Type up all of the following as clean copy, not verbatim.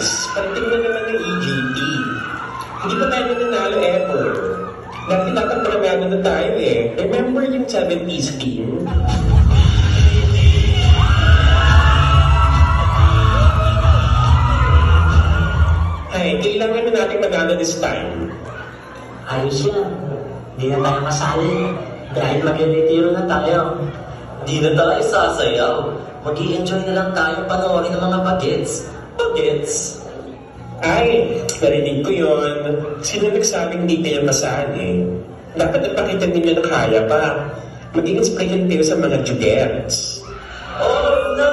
guys, pagtingnan naman ng EJT. Hindi pa tayo nanalo ever. Dati tatanggapagano na tayo eh. Remember yung 70s team? Ay, kailangan na natin manalo this time. Ayos yan. Hindi na tayo masali. Dahil mag-retiro na tayo. Di na tayo sasayaw. Mag-i-enjoy na lang tayo panoorin ng mga bagets. Bagets? Ay, narinig ko yun. Sino nagsabing di kayo kasali? Dapat napakita ninyo na kaya pa. Maging inspiration kayo sa mga jugets. Oh no!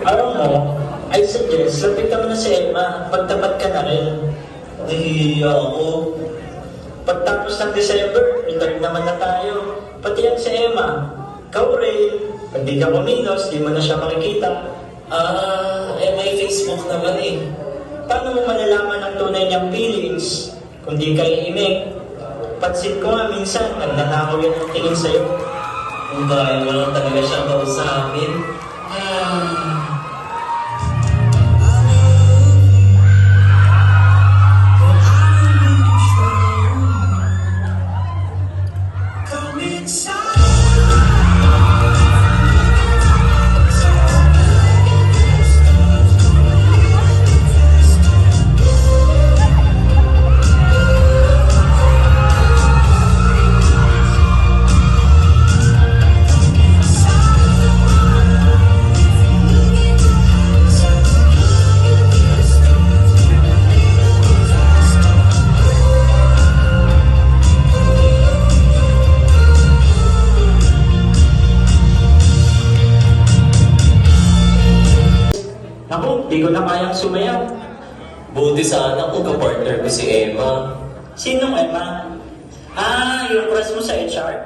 Alam mo, I suggest, lapitan mo na si Emma. Magtapat ka na rin. Nahihiya ako. Pagtapos ng December, retire naman na tayo. Pati yan si Emma. Ikaw, Ray. Pag di ka kumilos, di mo na siya makikita. May Facebook naman eh. Paano mo malalaman ang tunay niyang feelings kung di ka iimik? Pansin ko nga minsan, nagnanakaw yan ang tingin sa'yo. Dahil walang talaga siyang kausapin. Naku, di ko na kayang sumayaw. Buti sana kung kapartner ko si Emma. Sinong Emma? Yung crush mo sa HR?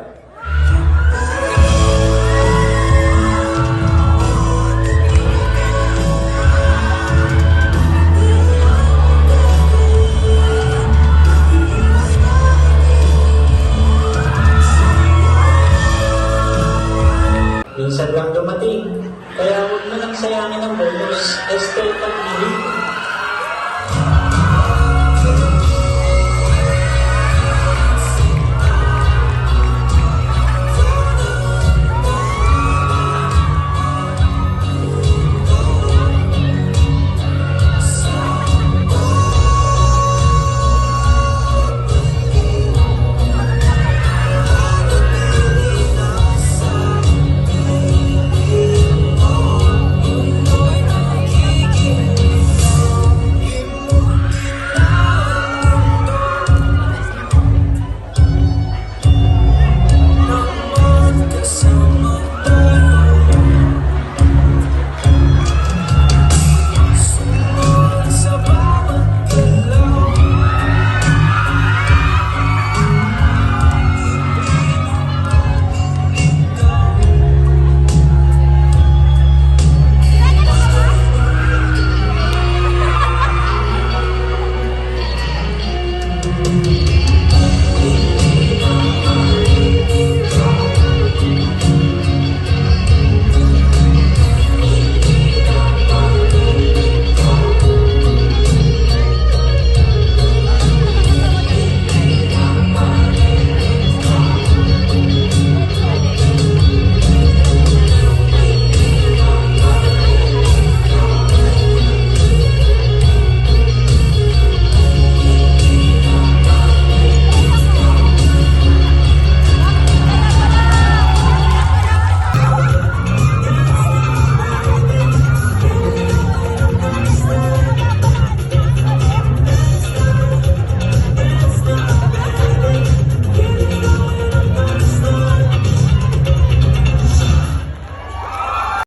Minsan lang dumating. Kaya huwag mo nang sayangin ang bonus. Estel pag-ibig.